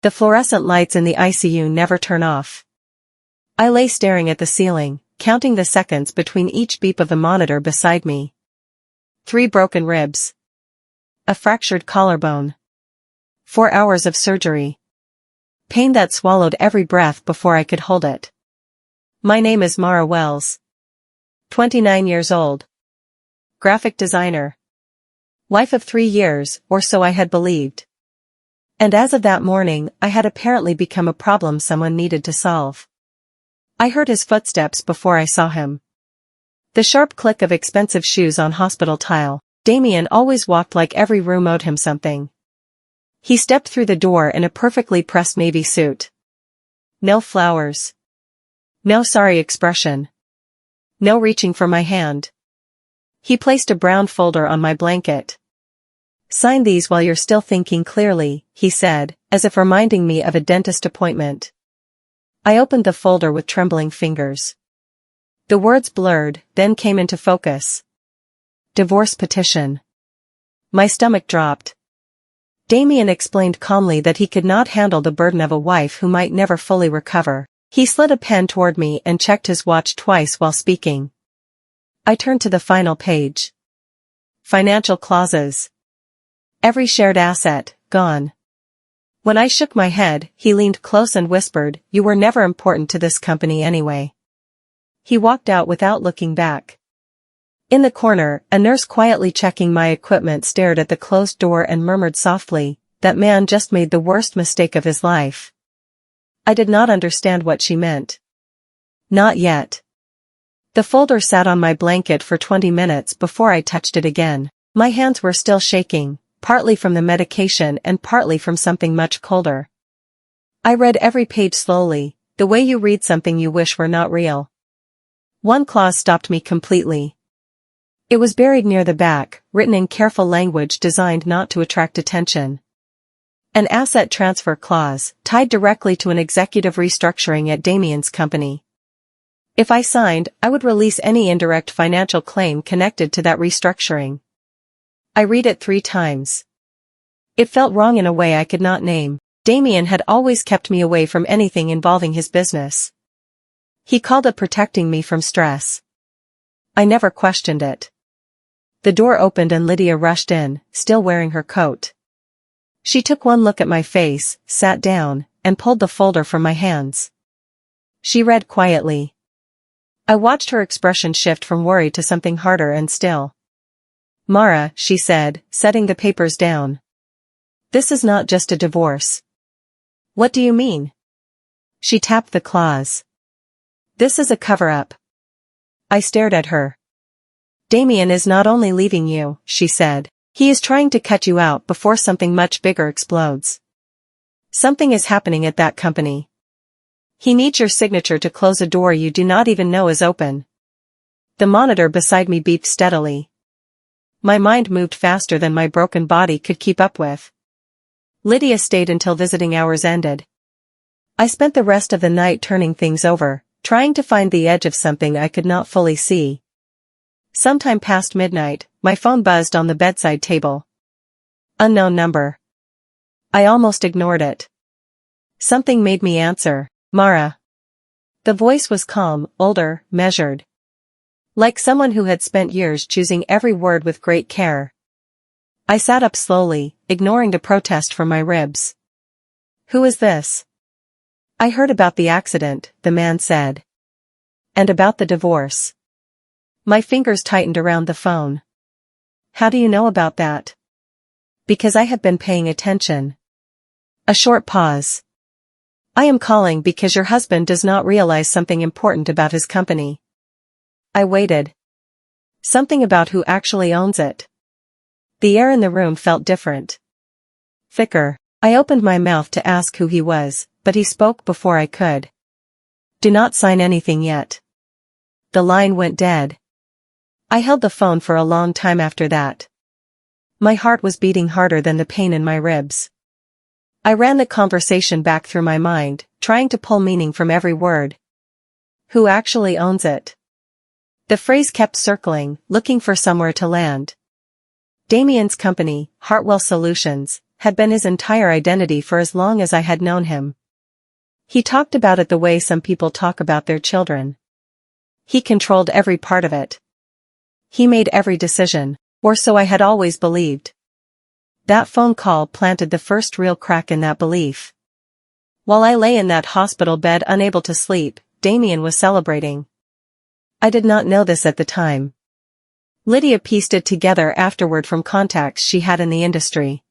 The fluorescent lights in the ICU never turn off. I lay staring at the ceiling, counting the seconds between each beep of the monitor beside me. 3 broken ribs. A fractured collarbone. 4 hours of surgery. Pain that swallowed every breath before I could hold it. My name is Mara Wells. 29 years old. Graphic designer. Wife of 3 years, or so I had believed. And as of that morning, I had apparently become a problem someone needed to solve. I heard his footsteps before I saw him. The sharp click of expensive shoes on hospital tile. Damien always walked like every room owed him something. He stepped through the door in a perfectly pressed navy suit. No flowers. No sorry expression. No reaching for my hand. He placed a brown folder on my blanket. "Sign these while you're still thinking clearly," he said, as if reminding me of a dentist appointment. I opened the folder with trembling fingers. The words blurred, then came into focus. Divorce petition. My stomach dropped. Damien explained calmly that he could not handle the burden of a wife who might never fully recover. He slid a pen toward me and checked his watch twice while speaking. I turned to the final page. Financial clauses. Every shared asset, gone. When I shook my head, he leaned close and whispered, "You were never important to this company anyway." He walked out without looking back. In the corner, a nurse quietly checking my equipment stared at the closed door and murmured softly, "That man just made the worst mistake of his life." I did not understand what she meant. Not yet. The folder sat on my blanket for 20 minutes before I touched it again. My hands were still shaking, partly from the medication and partly from something much colder. I read every page slowly, the way you read something you wish were not real. One clause stopped me completely. It was buried near the back, written in careful language designed not to attract attention. An asset transfer clause, tied directly to an executive restructuring at Damien's company. If I signed, I would release any indirect financial claim connected to that restructuring. I read it 3 times. It felt wrong in a way I could not name. Damien had always kept me away from anything involving his business. He called it protecting me from stress. I never questioned it. The door opened and Lydia rushed in, still wearing her coat. She took one look at my face, sat down, and pulled the folder from my hands. She read quietly. I watched her expression shift from worry to something harder and still. "Mara," she said, setting the papers down. "This is not just a divorce." "What do you mean?" She tapped the clause. "This is a cover-up." I stared at her. "Damien is not only leaving you," she said. "He is trying to cut you out before something much bigger explodes. Something is happening at that company. He needs your signature to close a door you do not even know is open." The monitor beside me beeped steadily. My mind moved faster than my broken body could keep up with. Lydia stayed until visiting hours ended. I spent the rest of the night turning things over, trying to find the edge of something I could not fully see. Sometime past midnight, my phone buzzed on the bedside table. Unknown number. I almost ignored it. Something made me answer. "Mara." The voice was calm, older, measured. Like someone who had spent years choosing every word with great care. I sat up slowly, ignoring the protest from my ribs. "Who is this?" "I heard about the accident," the man said. "And about the divorce." My fingers tightened around the phone. "How do you know about that?" "Because I have been paying attention." A short pause. "I am calling because your husband does not realize something important about his company." I waited. Something about who actually owns it. The air in the room felt different. Thicker. I opened my mouth to ask who he was, but he spoke before I could. "Do not sign anything yet." The line went dead. I held the phone for a long time after that. My heart was beating harder than the pain in my ribs. I ran the conversation back through my mind, trying to pull meaning from every word. Who actually owns it? The phrase kept circling, looking for somewhere to land. Damien's company, Hartwell Solutions, had been his entire identity for as long as I had known him. He talked about it the way some people talk about their children. He controlled every part of it. He made every decision, or so I had always believed. That phone call planted the first real crack in that belief. While I lay in that hospital bed unable to sleep, Damien was celebrating. I did not know this at the time. Lydia pieced it together afterward from contacts she had in the industry.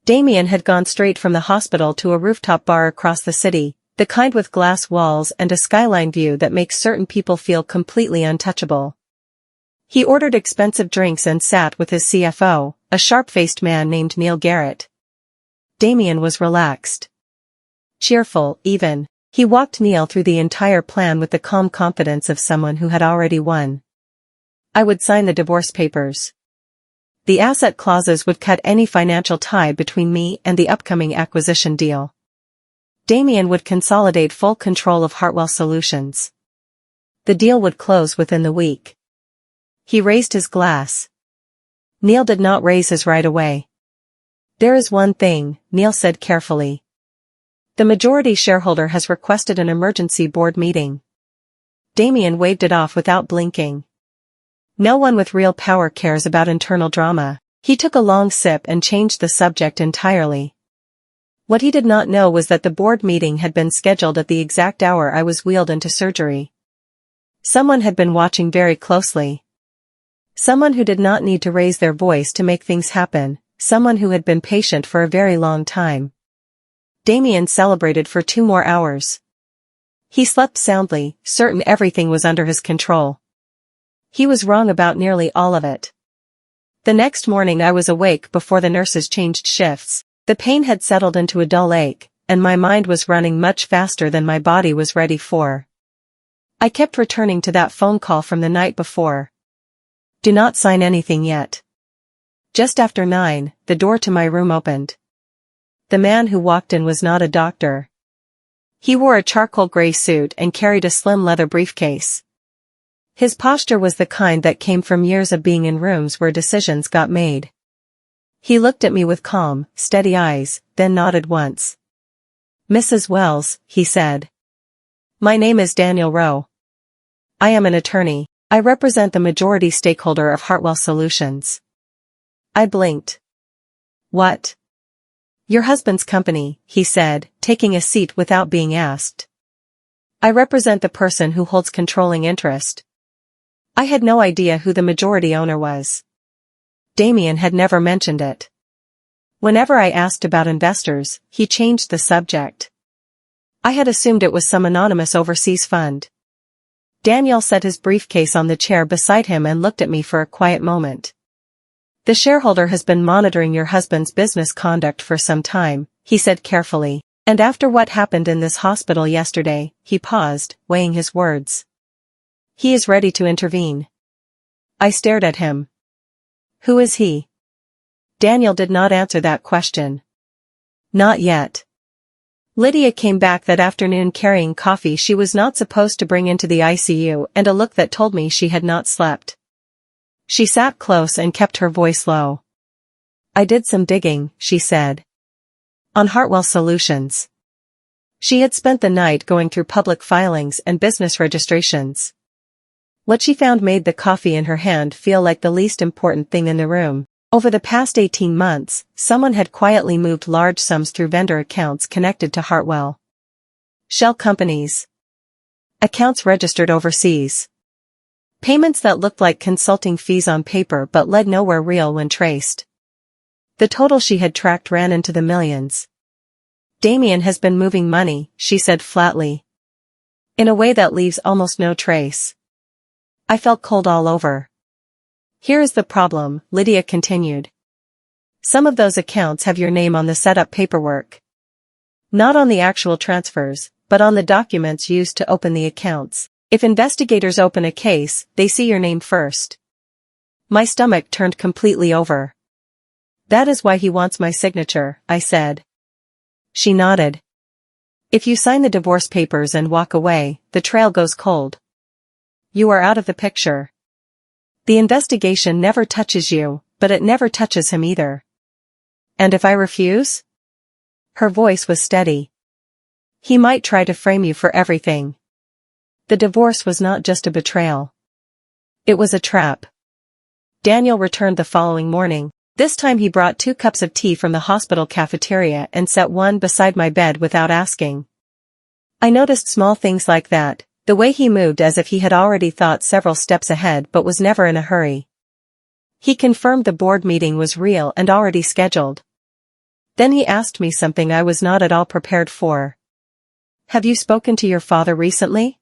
Damien had gone straight from the hospital to a rooftop bar across the city, the kind with glass walls and a skyline view that makes certain people feel completely untouchable. He ordered expensive drinks and sat with his CFO, a sharp-faced man named Neil Garrett. Damien was relaxed. Cheerful, even. He walked Neil through the entire plan with the calm confidence of someone who had already won. I would sign the divorce papers. The asset clauses would cut any financial tie between me and the upcoming acquisition deal. Damien would consolidate full control of Hartwell Solutions. The deal would close within the week. He raised his glass. Neil did not raise his right away. There is one thing, Neil said carefully. The majority shareholder has requested an emergency board meeting. Damien waved it off without blinking. No one with real power cares about internal drama. He took a long sip and changed the subject entirely. What he did not know was that the board meeting had been scheduled at the exact hour I was wheeled into surgery. Someone had been watching very closely. Someone who did not need to raise their voice to make things happen, someone who had been patient for a very long time. Damien celebrated for 2 more hours. He slept soundly, certain everything was under his control. He was wrong about nearly all of it. The next morning I was awake before the nurses changed shifts. The pain had settled into a dull ache, and my mind was running much faster than my body was ready for. I kept returning to that phone call from the night before. Do not sign anything yet. Just after 9, the door to my room opened. The man who walked in was not a doctor. He wore a charcoal gray suit and carried a slim leather briefcase. His posture was the kind that came from years of being in rooms where decisions got made. He looked at me with calm, steady eyes, then nodded once. "Mrs. Wells," he said. "My name is Daniel Rowe. I am an attorney. I represent the majority stakeholder of Hartwell Solutions." I blinked. "What?" "Your husband's company," he said, taking a seat without being asked. "I represent the person who holds controlling interest." I had no idea who the majority owner was. Damien had never mentioned it. Whenever I asked about investors, he changed the subject. I had assumed it was some anonymous overseas fund. Daniel set his briefcase on the chair beside him and looked at me for a quiet moment. "The shareholder has been monitoring your husband's business conduct for some time," he said carefully, "and after what happened in this hospital yesterday," he paused, weighing his words. "He is ready to intervene." I stared at him. "Who is he?" Daniel did not answer that question. "Not yet." Lydia came back that afternoon carrying coffee she was not supposed to bring into the ICU and a look that told me she had not slept. She sat close and kept her voice low. "I did some digging," she said. "On Hartwell Solutions." She had spent the night going through public filings and business registrations. What she found made the coffee in her hand feel like the least important thing in the room. Over the past 18 months, someone had quietly moved large sums through vendor accounts connected to Hartwell. Shell companies. Accounts registered overseas. Payments that looked like consulting fees on paper but led nowhere real when traced. The total she had tracked ran into the millions. "Damien has been moving money," she said flatly. "In a way that leaves almost no trace." I felt cold all over. "Here is the problem," Lydia continued. "Some of those accounts have your name on the setup paperwork. Not on the actual transfers, but on the documents used to open the accounts. If investigators open a case, they see your name first." My stomach turned completely over. "That is why he wants my signature," I said. She nodded. "If you sign the divorce papers and walk away, the trail goes cold. You are out of the picture. The investigation never touches you, but it never touches him either." And if I refuse? Her voice was steady. He might try to frame you for everything. The divorce was not just a betrayal. It was a trap. Daniel returned the following morning. This time he brought 2 cups of tea from the hospital cafeteria and set one beside my bed without asking. I noticed small things like that, the way he moved as if he had already thought several steps ahead but was never in a hurry. He confirmed the board meeting was real and already scheduled. Then he asked me something I was not at all prepared for. Have you spoken to your father recently?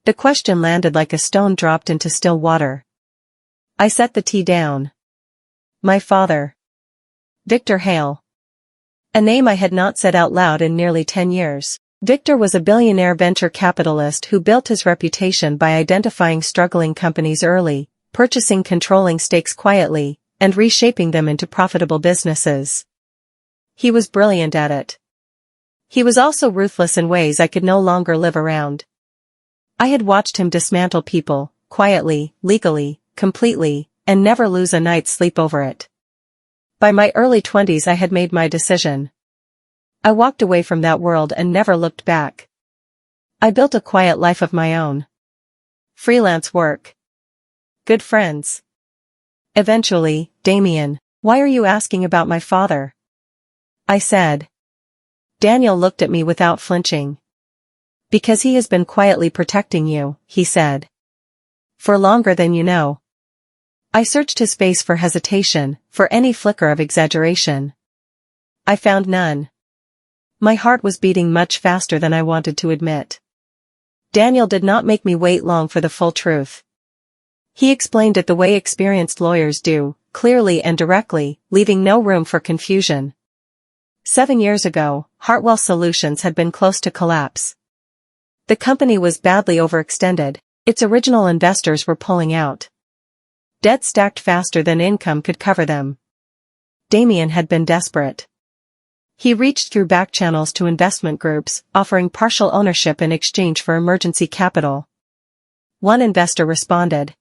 The question landed like a stone dropped into still water. I set the tea down. My father. Victor Hale. A name I had not said out loud in nearly 10 years. Victor was a billionaire venture capitalist who built his reputation by identifying struggling companies early, purchasing controlling stakes quietly, and reshaping them into profitable businesses. He was brilliant at it. He was also ruthless in ways I could no longer live around. I had watched him dismantle people, quietly, legally, completely, and never lose a night's sleep over it. By my early 20s I had made my decision. I walked away from that world and never looked back. I built a quiet life of my own. Freelance work. Good friends. Eventually, Damien, why are you asking about my father? I said. Daniel looked at me without flinching. Because he has been quietly protecting you, he said. For longer than you know. I searched his face for hesitation, for any flicker of exaggeration. I found none. My heart was beating much faster than I wanted to admit. Daniel did not make me wait long for the full truth. He explained it the way experienced lawyers do, clearly and directly, leaving no room for confusion. 7 years ago, Hartwell Solutions had been close to collapse. The company was badly overextended, its original investors were pulling out. Debt stacked faster than income could cover them. Damien had been desperate. He reached through back channels to investment groups, offering partial ownership in exchange for emergency capital. One investor responded.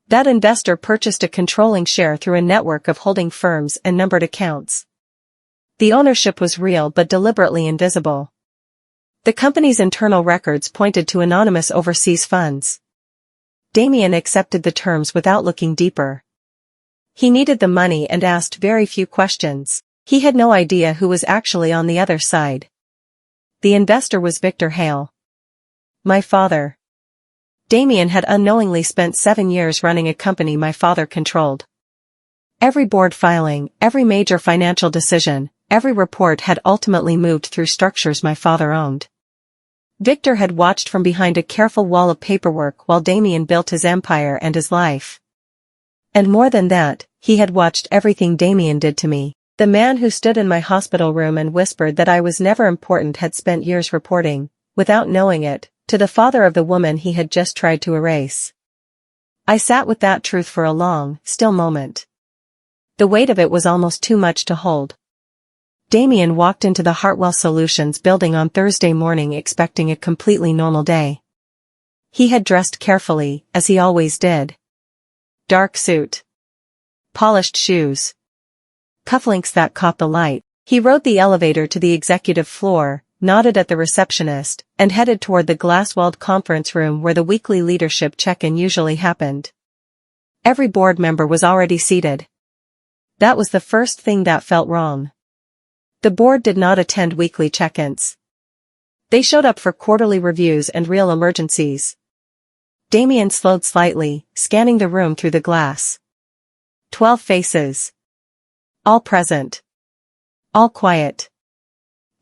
That investor purchased a controlling share through a network of holding firms and numbered accounts. The ownership was real but deliberately invisible. The company's internal records pointed to anonymous overseas funds. Damien accepted the terms without looking deeper. He needed the money and asked very few questions. He had no idea who was actually on the other side. The investor was Victor Hale. My father. Damien had unknowingly spent 7 years running a company my father controlled. Every board filing, every major financial decision, every report had ultimately moved through structures my father owned. Victor had watched from behind a careful wall of paperwork while Damien built his empire and his life. And more than that, he had watched everything Damien did to me. The man who stood in my hospital room and whispered that I was never important had spent years reporting, without knowing it, to the father of the woman he had just tried to erase. I sat with that truth for a long, still moment. The weight of it was almost too much to hold. Damien walked into the Hartwell Solutions building on Thursday morning expecting a completely normal day. He had dressed carefully, as he always did. Dark suit. Polished shoes. Cufflinks that caught the light. He rode the elevator to the executive floor, nodded at the receptionist, and headed toward the glass-walled conference room where the weekly leadership check-in usually happened. Every board member was already seated. That was the first thing that felt wrong. The board did not attend weekly check-ins. They showed up for quarterly reviews and real emergencies. Damien slowed slightly, scanning the room through the glass. 12 faces. All present. All quiet.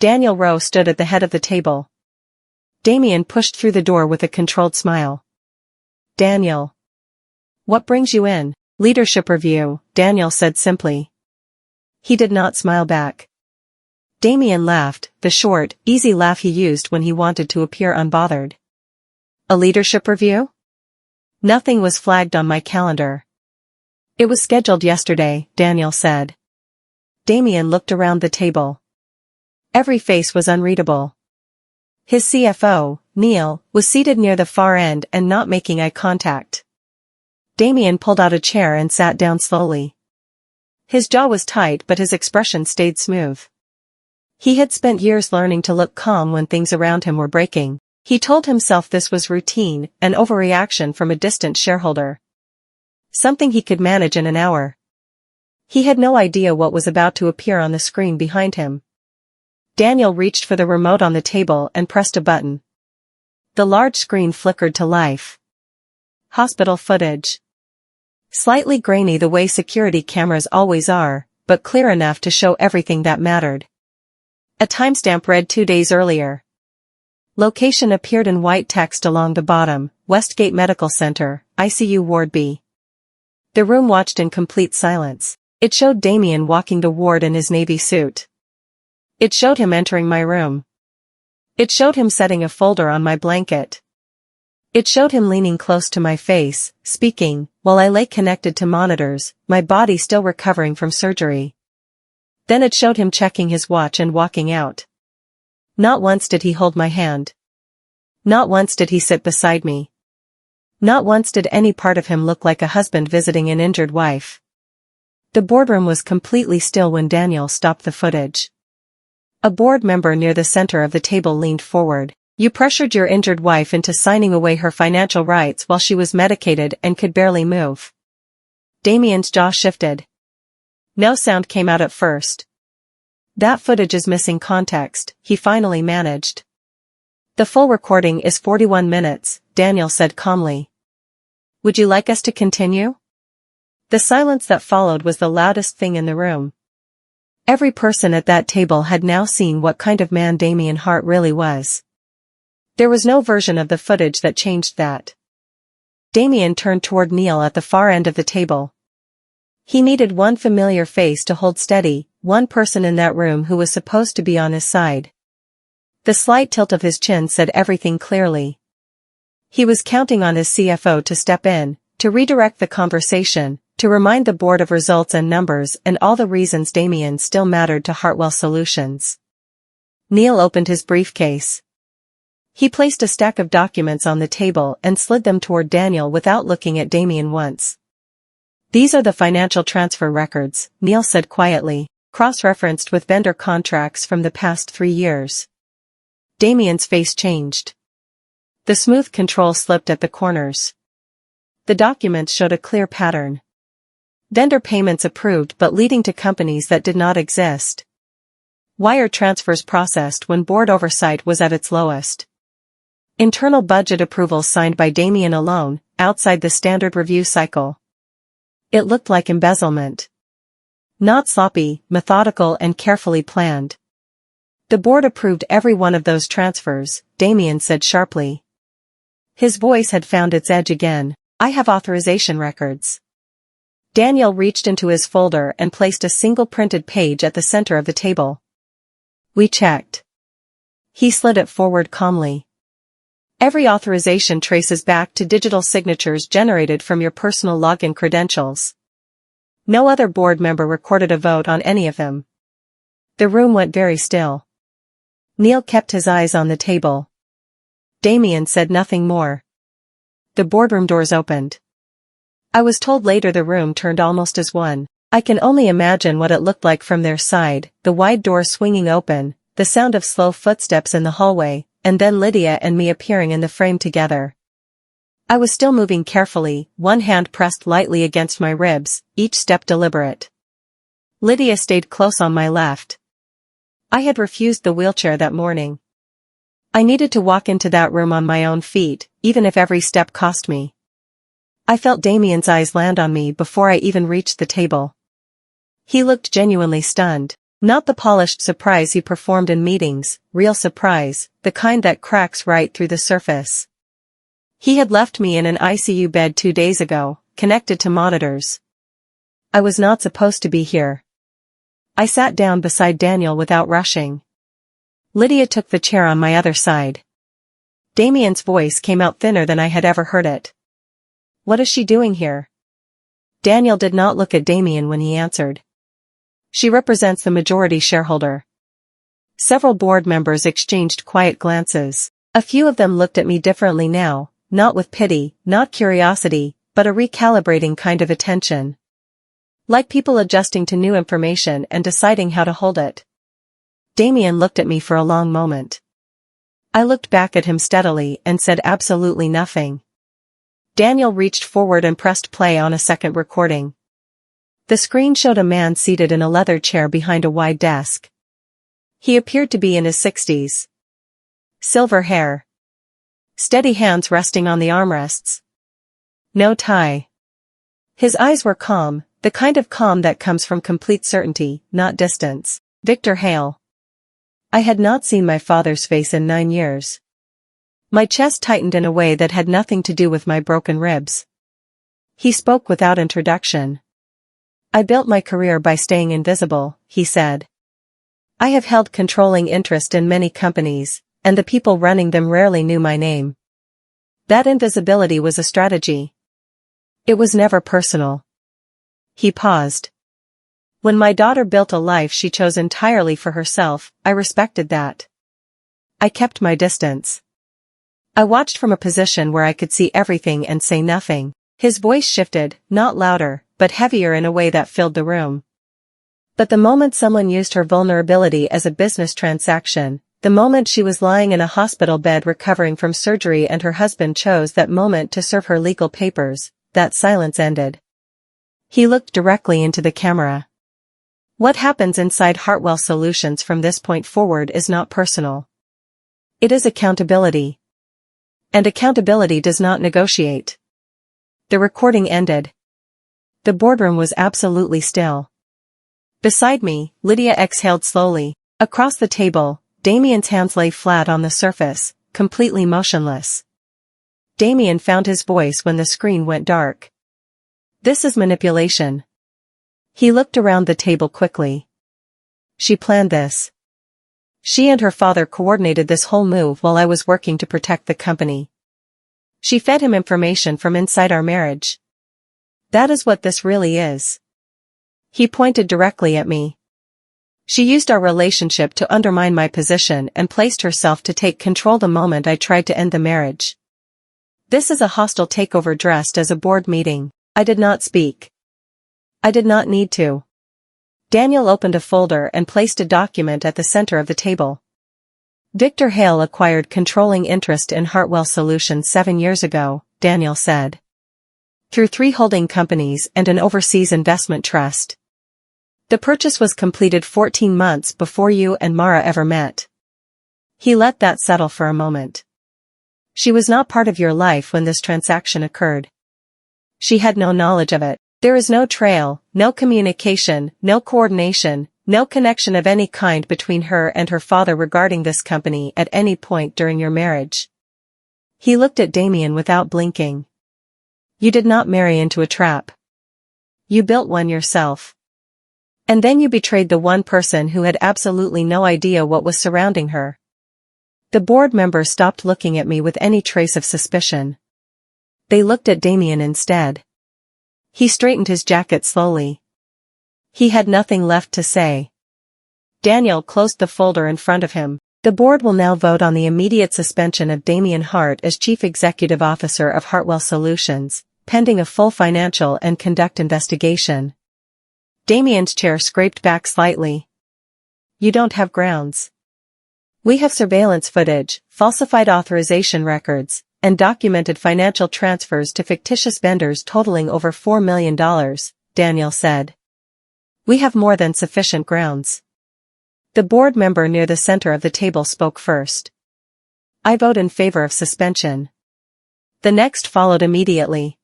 Daniel Rowe stood at the head of the table. Damien pushed through the door with a controlled smile. Daniel. What brings you in? Leadership review, Daniel said simply. He did not smile back. Damien laughed, the short, easy laugh he used when he wanted to appear unbothered. A leadership review? Nothing was flagged on my calendar. It was scheduled yesterday, Daniel said. Damien looked around the table. Every face was unreadable. His CFO, Neil, was seated near the far end and not making eye contact. Damien pulled out a chair and sat down slowly. His jaw was tight but his expression stayed smooth. He had spent years learning to look calm when things around him were breaking. He told himself this was routine, an overreaction from a distant shareholder. Something he could manage in an hour. He had no idea what was about to appear on the screen behind him. Daniel reached for the remote on the table and pressed a button. The large screen flickered to life. Hospital footage. Slightly grainy the way security cameras always are, but clear enough to show everything that mattered. A timestamp read 2 days earlier. Location appeared in white text along the bottom, Westgate Medical Center, ICU Ward B. The room watched in complete silence. It showed Damien walking the ward in his navy suit. It showed him entering my room. It showed him setting a folder on my blanket. It showed him leaning close to my face, speaking, while I lay connected to monitors, my body still recovering from surgery. Then it showed him checking his watch and walking out. Not once did he hold my hand. Not once did he sit beside me. Not once did any part of him look like a husband visiting an injured wife. The boardroom was completely still when Daniel stopped the footage. A board member near the center of the table leaned forward. You pressured your injured wife into signing away her financial rights while she was medicated and could barely move. Damien's jaw shifted. No sound came out at first. That footage is missing context, he finally managed. The full recording is 41 minutes, Daniel said calmly. Would you like us to continue? The silence that followed was the loudest thing in the room. Every person at that table had now seen what kind of man Damien Hart really was. There was no version of the footage that changed that. Damien turned toward Neil at the far end of the table. He needed one familiar face to hold steady, one person in that room who was supposed to be on his side. The slight tilt of his chin said everything clearly. He was counting on his CFO to step in, to redirect the conversation, to remind the board of results and numbers and all the reasons Damien still mattered to Hartwell Solutions. Neil opened his briefcase. He placed a stack of documents on the table and slid them toward Daniel without looking at Damien once. These are the financial transfer records, Neil said quietly, cross-referenced with vendor contracts from the past 3 years. Damien's face changed. The smooth control slipped at the corners. The documents showed a clear pattern. Vendor payments approved but leading to companies that did not exist. Wire transfers processed when board oversight was at its lowest. Internal budget approvals signed by Damien alone, outside the standard review cycle. It looked like embezzlement. Not sloppy, methodical and carefully planned. The board approved every one of those transfers, Damien said sharply. His voice had found its edge again. I have authorization records. Daniel reached into his folder and placed a single printed page at the center of the table. We checked. He slid it forward calmly. Every authorization traces back to digital signatures generated from your personal login credentials. No other board member recorded a vote on any of them. The room went very still. Neil kept his eyes on the table. Damien said nothing more. The boardroom doors opened. I was told later the room turned almost as one. I can only imagine what it looked like from their side, the wide door swinging open, the sound of slow footsteps in the hallway, and then Lydia and me appearing in the frame together. I was still moving carefully, one hand pressed lightly against my ribs, each step deliberate. Lydia stayed close on my left. I had refused the wheelchair that morning. I needed to walk into that room on my own feet, even if every step cost me. I felt Damien's eyes land on me before I even reached the table. He looked genuinely stunned, not the polished surprise he performed in meetings, real surprise, the kind that cracks right through the surface. He had left me in an ICU bed 2 days ago, connected to monitors. I was not supposed to be here. I sat down beside Daniel without rushing. Lydia took the chair on my other side. Damien's voice came out thinner than I had ever heard it. What is she doing here? Daniel did not look at Damien when he answered. She represents the majority shareholder. Several board members exchanged quiet glances. A few of them looked at me differently now, not with pity, not curiosity, but a recalibrating kind of attention. Like people adjusting to new information and deciding how to hold it. Damien looked at me for a long moment. I looked back at him steadily and said absolutely nothing. Daniel reached forward and pressed play on a second recording. The screen showed a man seated in a leather chair behind a wide desk. He appeared to be in his 60s. Silver hair. Steady hands resting on the armrests. No tie. His eyes were calm, the kind of calm that comes from complete certainty, not distance. Victor Hale. I had not seen my father's face in 9 years. My chest tightened in a way that had nothing to do with my broken ribs. He spoke without introduction. I built my career by staying invisible, he said. I have held controlling interest in many companies, and the people running them rarely knew my name. That invisibility was a strategy. It was never personal. He paused. When my daughter built a life she chose entirely for herself, I respected that. I kept my distance. I watched from a position where I could see everything and say nothing. His voice shifted, not louder, but heavier in a way that filled the room. But the moment someone used her vulnerability as a business transaction, the moment she was lying in a hospital bed recovering from surgery and her husband chose that moment to serve her legal papers, that silence ended. He looked directly into the camera. What happens inside Hartwell Solutions from this point forward is not personal. It is accountability. And accountability does not negotiate. The recording ended. The boardroom was absolutely still. Beside me, Lydia exhaled slowly. Across the table, Damien's hands lay flat on the surface, completely motionless. Damien found his voice when the screen went dark. This is manipulation. He looked around the table quickly. She planned this. She and her father coordinated this whole move while I was working to protect the company. She fed him information from inside our marriage. That is what this really is. He pointed directly at me. She used our relationship to undermine my position and placed herself to take control the moment I tried to end the marriage. This is a hostile takeover dressed as a board meeting. I did not speak. I did not need to. Daniel opened a folder and placed a document at the center of the table. Victor Hale acquired controlling interest in Hartwell Solutions 7 years ago, Daniel said. Through 3 holding companies and an overseas investment trust. The purchase was completed 14 months before you and Mara ever met. He let that settle for a moment. She was not part of your life when this transaction occurred. She had no knowledge of it. There is no trail, no communication, no coordination, no connection of any kind between her and her father regarding this company at any point during your marriage. He looked at Damien without blinking. You did not marry into a trap. You built one yourself. And then you betrayed the one person who had absolutely no idea what was surrounding her. The board members stopped looking at me with any trace of suspicion. They looked at Damien instead. He straightened his jacket slowly. He had nothing left to say. Daniel closed the folder in front of him. The board will now vote on the immediate suspension of Damien Hart as Chief Executive Officer of Hartwell Solutions, pending a full financial and conduct investigation. Damien's chair scraped back slightly. You don't have grounds. We have surveillance footage, falsified authorization records, and documented financial transfers to fictitious vendors totaling over $4 million, Daniel said. We have more than sufficient grounds. The board member near the center of the table spoke first. I vote in favor of suspension. The next followed immediately.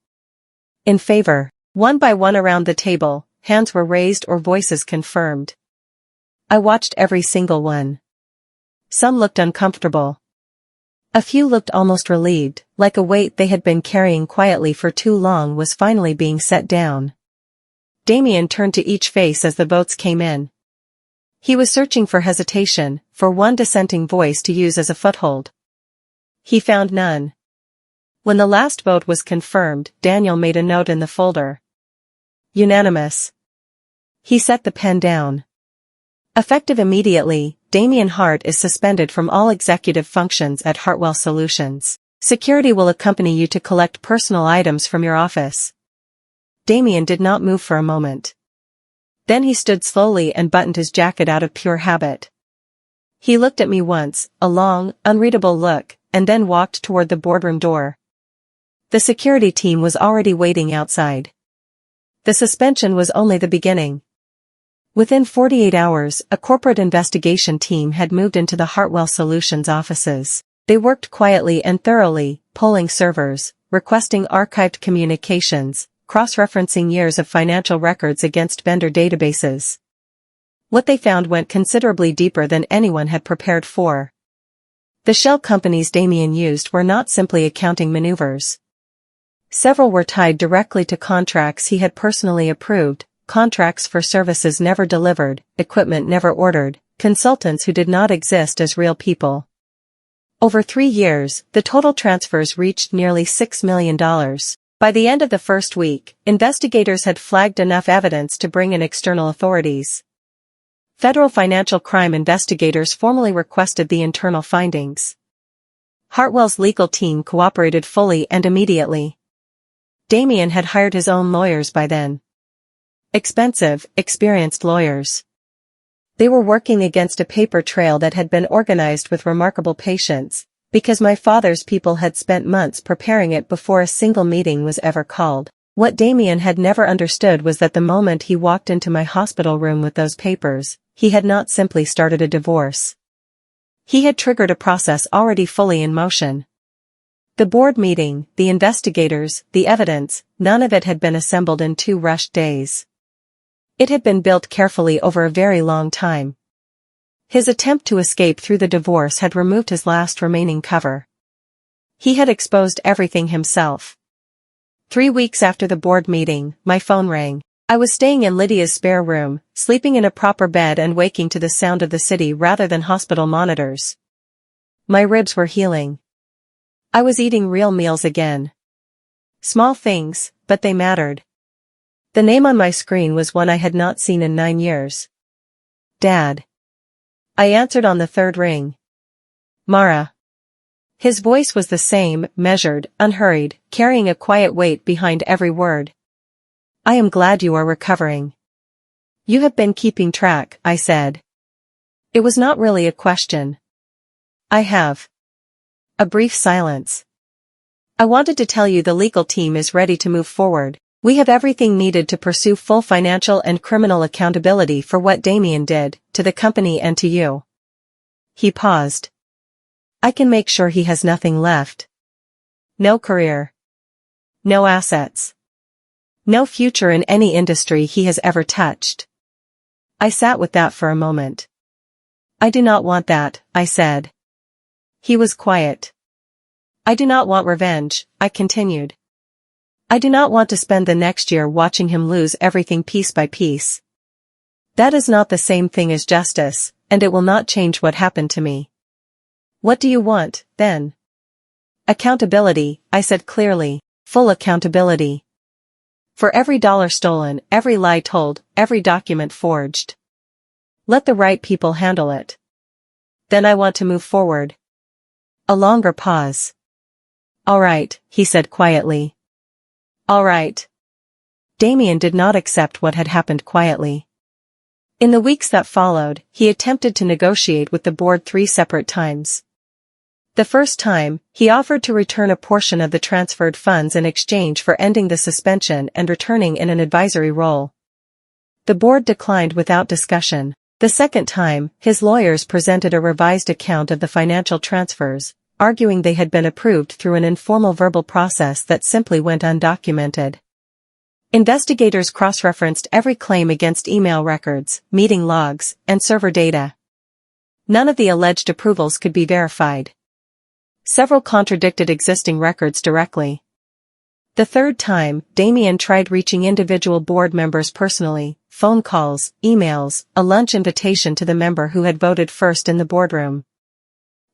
In favor. One by one around the table, hands were raised or voices confirmed. I watched every single one. Some looked uncomfortable. A few looked almost relieved, like a weight they had been carrying quietly for too long was finally being set down. Damien turned to each face as the votes came in. He was searching for hesitation, for one dissenting voice to use as a foothold. He found none. When the last vote was confirmed, Daniel made a note in the folder. Unanimous. He set the pen down. Effective immediately, Damien Hart is suspended from all executive functions at Hartwell Solutions. Security will accompany you to collect personal items from your office. Damien did not move for a moment. Then he stood slowly and buttoned his jacket out of pure habit. He looked at me once, a long, unreadable look, and then walked toward the boardroom door. The security team was already waiting outside. The suspension was only the beginning. Within 48 hours, a corporate investigation team had moved into the Hartwell Solutions offices. They worked quietly and thoroughly, polling servers, requesting archived communications, cross-referencing years of financial records against vendor databases. What they found went considerably deeper than anyone had prepared for. The shell companies Damien used were not simply accounting maneuvers. Several were tied directly to contracts he had personally approved, contracts for services never delivered, equipment never ordered, consultants who did not exist as real people. Over 3 years, the total transfers reached nearly $6 million. By the end of the first week, investigators had flagged enough evidence to bring in external authorities. Federal financial crime investigators formally requested the internal findings. Hartwell's legal team cooperated fully and immediately. Damien had hired his own lawyers by then. Expensive, experienced lawyers. They were working against a paper trail that had been organized with remarkable patience, because my father's people had spent months preparing it before a single meeting was ever called. What Damien had never understood was that the moment he walked into my hospital room with those papers, he had not simply started a divorce. He had triggered a process already fully in motion. The board meeting, the investigators, the evidence, none of it had been assembled in 2 rushed days. It had been built carefully over a very long time. His attempt to escape through the divorce had removed his last remaining cover. He had exposed everything himself. 3 weeks after the board meeting, my phone rang. I was staying in Lydia's spare room, sleeping in a proper bed and waking to the sound of the city rather than hospital monitors. My ribs were healing. I was eating real meals again. Small things, but they mattered. The name on my screen was one I had not seen in 9 years. Dad. I answered on the 3rd ring. Mara. His voice was the same, measured, unhurried, carrying a quiet weight behind every word. I am glad you are recovering. You have been keeping track, I said. It was not really a question. I have. A brief silence. I wanted to tell you the legal team is ready to move forward. We have everything needed to pursue full financial and criminal accountability for what Damien did, to the company and to you. He paused. I can make sure he has nothing left. No career. No assets. No future in any industry he has ever touched. I sat with that for a moment. I do not want that, I said. He was quiet. I do not want revenge, I continued. I do not want to spend the next year watching him lose everything piece by piece. That is not the same thing as justice, and it will not change what happened to me. What do you want, then? Accountability, I said clearly, full accountability. For every dollar stolen, every lie told, every document forged. Let the right people handle it. Then I want to move forward. A longer pause. All right, he said quietly. All right. Damien did not accept what had happened quietly. In the weeks that followed, he attempted to negotiate with the board 3 separate times. The first time, he offered to return a portion of the transferred funds in exchange for ending the suspension and returning in an advisory role. The board declined without discussion. The second time, his lawyers presented a revised account of the financial transfers, arguing they had been approved through an informal verbal process that simply went undocumented. Investigators cross-referenced every claim against email records, meeting logs, and server data. None of the alleged approvals could be verified. Several contradicted existing records directly. The third time, Damien tried reaching individual board members personally, phone calls, emails, a lunch invitation to the member who had voted first in the boardroom.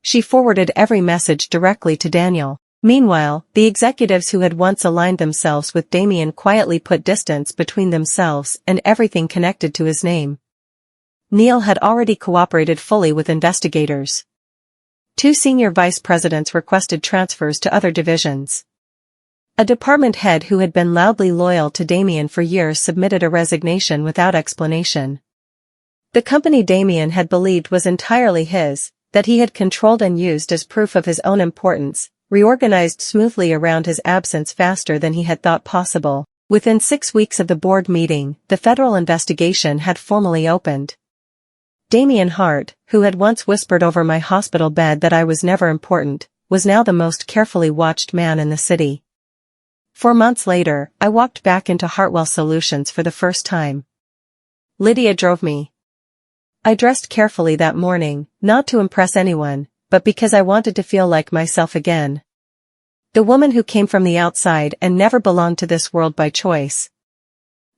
She forwarded every message directly to Daniel. Meanwhile, the executives who had once aligned themselves with Damien quietly put distance between themselves and everything connected to his name. Neil had already cooperated fully with investigators. 2 senior vice presidents requested transfers to other divisions. A department head who had been loudly loyal to Damien for years submitted a resignation without explanation. The company Damien had believed was entirely his, that he had controlled and used as proof of his own importance, reorganized smoothly around his absence faster than he had thought possible. Within 6 weeks of the board meeting, the federal investigation had formally opened. Damien Hart, who had once whispered over my hospital bed that I was never important, was now the most carefully watched man in the city. 4 months later, I walked back into Hartwell Solutions for the first time. Lydia drove me. I dressed carefully that morning, not to impress anyone, but because I wanted to feel like myself again. The woman who came from the outside and never belonged to this world by choice.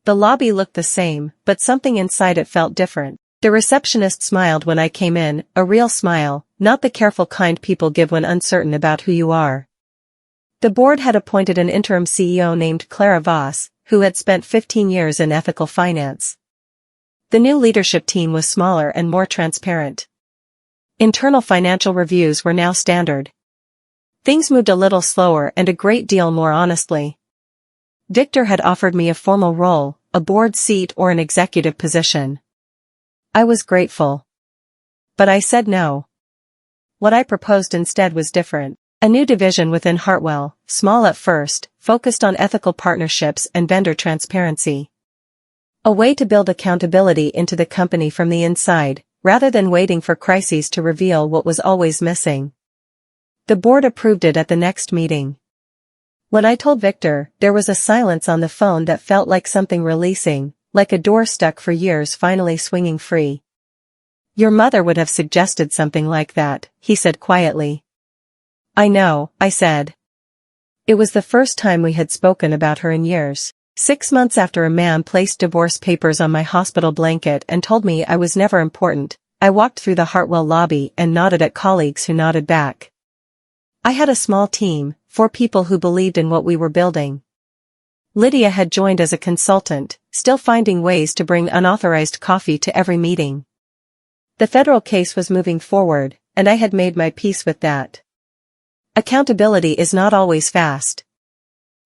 The lobby looked the same, but something inside it felt different. The receptionist smiled when I came in, a real smile, not the careful kind people give when uncertain about who you are. The board had appointed an interim CEO named Clara Voss, who had spent 15 years in ethical finance. The new leadership team was smaller and more transparent. Internal financial reviews were now standard. Things moved a little slower and a great deal more honestly. Victor had offered me a formal role, a board seat or an executive position. I was grateful. But I said no. What I proposed instead was different. A new division within Hartwell, small at first, focused on ethical partnerships and vendor transparency. A way to build accountability into the company from the inside, rather than waiting for crises to reveal what was always missing. The board approved it at the next meeting. When I told Victor, there was a silence on the phone that felt like something releasing, like a door stuck for years finally swinging free. Your mother would have suggested something like that, he said quietly. I know, I said. It was the first time we had spoken about her in years. 6 months after a man placed divorce papers on my hospital blanket and told me I was never important, I walked through the Hartwell lobby and nodded at colleagues who nodded back. I had a small team, 4 people who believed in what we were building. Lydia had joined as a consultant, still finding ways to bring unauthorized coffee to every meeting. The federal case was moving forward, and I had made my peace with that. Accountability is not always fast.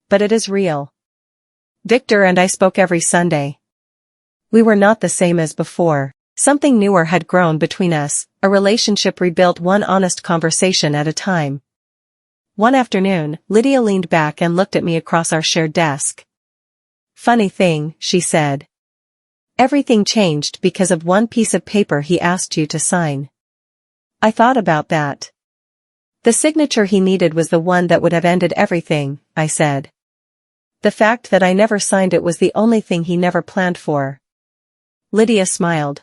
But it is real. Victor and I spoke every Sunday. We were not the same as before. Something newer had grown between us, a relationship rebuilt one honest conversation at a time. One afternoon, Lydia leaned back and looked at me across our shared desk. Funny thing, she said. Everything changed because of one piece of paper he asked you to sign. I thought about that. The signature he needed was the one that would have ended everything, I said. The fact that I never signed it was the only thing he never planned for. Lydia smiled.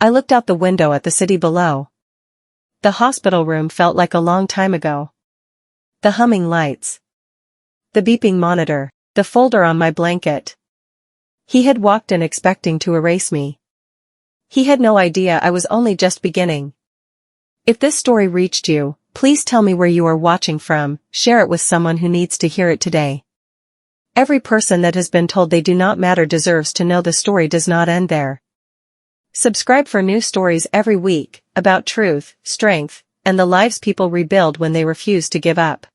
I looked out the window at the city below. The hospital room felt like a long time ago. The humming lights. The beeping monitor, the folder on my blanket. He had walked in expecting to erase me. He had no idea I was only just beginning. If this story reached you, please tell me where you are watching from, share it with someone who needs to hear it today. Every person that has been told they do not matter deserves to know the story does not end there. Subscribe for new stories every week, about truth, strength, and the lives people rebuild when they refuse to give up.